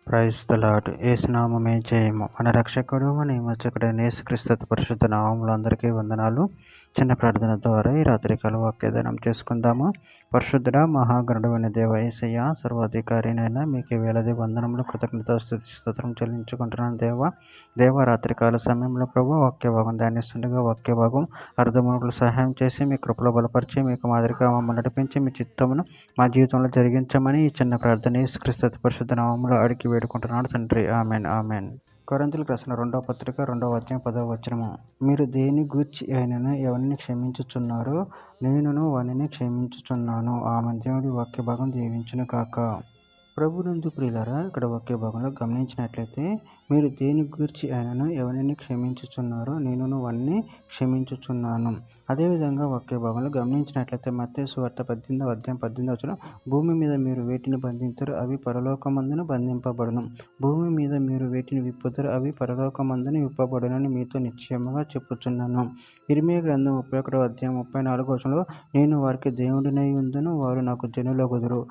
Praise the lord. యేసు నామమే జయము. మన రక్షకుడు మన విమోచకుడైన యేసుక్రీస్తు పరిశుద్ధ నామములో అందరికీ వందనాలు. చిన్న ప్రార్థన ద్వారా ఈ రాత్రికాల వాక్యదానం చేసుకుందాము. పరిశుద్ధుడ మహాగణుడైన దేవ యేసయ్య, సర్వాధికారినైనా మీకు వేలాది వందనములు, కృతజ్ఞత స్తుతి స్తోత్రం చెల్లించుకుంటున్నాను దేవ రాత్రికాల సమయంలో ప్రభు వాక్య భాగం ధ్యానిస్తుండగా వాక్య భాగం అర్థములు సహాయం చేసి మీ కృపలో బలపరిచి మీకు మాదిరిగా మమ్మల్ని నడిపించి మీ చిత్తమును మా జీవితంలో జరిగించమని ఈ చిన్న ప్రార్థన యేసుక్రీస్తు పరిశుద్ధ నామములో అడిగి వేడుకుంటున్నాడు తండ్రి. Amen amen. కొరింథీయులకు రాసిన 2వ పత్రిక 2వ అధ్యాయం 10వ వచనము. మీరు దేని గూర్చి అయినను ఎవరిని క్షమించుచున్నారో నేనును వానిని క్షమించుచున్నాను. ఆమెన్. దేవుడి వాక్య భాగం దీవించును కాక. ప్రభునందు ప్రియులారా, ఇక్కడ వాక్య భాగంలో గమనించినట్లయితే మీరు దేని గూర్చి అయినను ఎవరిని క్షమించుచున్నారో నేనును వానిని క్షమించుచున్నాను. అదేవిధంగా వాక్య భాగంలో గమనించినట్లయితే మత్తయి సువార్త 18వ అధ్యాయం 18వ వచనం, భూమి మీద మీరు వేటిని బంధించరు అవి పరలోకమందున బంధింపబడును, భూమి మీద మీరు వేటిని విప్పుతారు అవి పరలోకమందున విప్పబడునని మీతో నిశ్చయముగా చెప్పుచున్నాను. ఇర్మీయా గ్రంథం 31వ అధ్యాయం 34వ వచనంలో, నేను వారికి దేవుడినై ఉందును, వారు నాకు జనులగుదురు,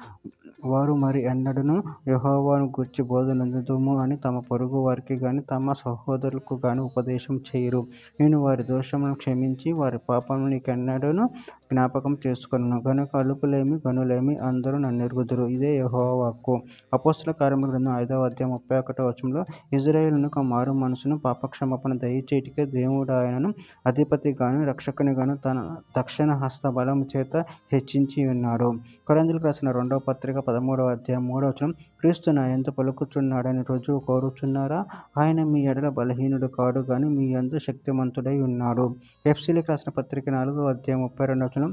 వారు మరి ఎన్నడూను యెహోవాను గూర్చి బోధనందుము అని తమ పొరుగు వారికి గాని తమ సహోదరులకు గాని ఉపదేశం చేయరు. నేను వారి దోషములను క్షమించి వారి పాపములను నీకెన్నడూను జ్ఞాపకం చేసుకొనును. గనుక అల్పులేమి గనులేమి అందరూ నన్నెరుగుదురు. ఇదే యెహోవా వాక్కు. అపోస్తల కార్యముల గ్రంథం 5వ అధ్యాయం 31వ వచనంలో, ఇశ్రాయేలునకు మారు మనసును పాపక్షమాపణ దయచేటికే దేవుడు ఆయనను అధిపతిగాను రక్షకునిగాను తన దక్షిణ హస్త బలము చేత హెచ్చించి ఉన్నాడు. కొరింథీయులకు రాసిన 2వ పత్రిక 13వ అధ్యాయం 3వ వచనం, క్రీస్తు నా యందు పలుకుచున్నాడని రుజువు కోరుచున్నారా? ఆయన మీ ఎడల బలహీనుడు కాడు గాని మీ యందు శక్తిమంతుడై ఉన్నాడు. ఎఫెసీయులకు రాసిన పత్రిక 4వ అధ్యాయం 32వ వచనం,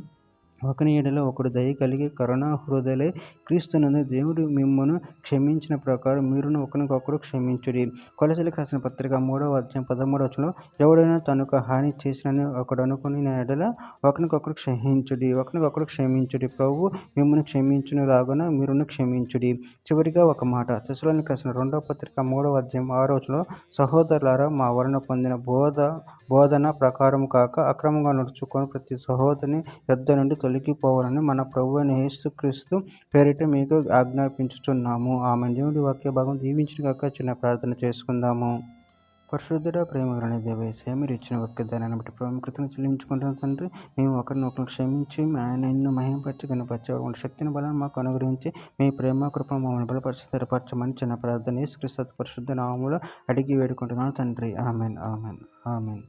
ఒకని ఎడల ఒకడు దయ కలిగి కరుణా హృదయులై క్రీస్తునందు దేవుడు మిమ్మును క్షమించిన ప్రకారం మీరును ఒకరికొకరు క్షమించుడి. కొలస్సీయులకు రాసిన పత్రిక 3వ అధ్యాయం 13వ వచనంలో, ఎవడైనా తనకు హాని చేసినని ఒకడు అనుకుని ఎడల ఒకరికొకరు క్షమించుడి, ప్రభువు మిమ్మును క్షమించునులాగున మీరును క్షమించుడి. చివరిగా ఒక మాట, తెస్సలోనికీయులకు రాసిన 2వ పత్రిక 3వ అధ్యాయం 6వ వచనంలో, సహోదరులారా, మా వలన పొందిన బోధన ప్రకారము కాక అక్రమంగా నడుచుకొని ప్రతి సహోదరుని యొద్ద నుండి తొలగిపోవాలని మన ప్రభువైన యేసుక్రీస్తు పేరిట మీకు ఆజ్ఞాపించుచున్నాము. ఆమేన్. దేవుడి వాక్య భాగం దీవించును గాక. చిన్న ప్రార్థన చేసుకుందాము. పరిశుద్ధుడ ప్రేమగల దేవ యేసయ్య, మీరు ఇచ్చిన వాక్యదానాన్ని బట్టి ప్రభు కృతజ్ఞతలు చెల్లించుకుంటున్నాం తండ్రి. మేము ఒకరినొకరు క్షమించి ఆయన నిన్ను మహిమపరిచి కనపరచే శక్తిని బలం మాకు అనుగ్రహించి మీ ప్రేమ కృప మమ్మల్ని బలపరిచి స్థిరపరచమని చిన్న ప్రార్థన యేసుక్రీస్తు పరిశుద్ధ నామములో అడిగి వేడుకుంటున్నాను తండ్రి. ఆమేన్ ఆమేన్ ఆమేన్.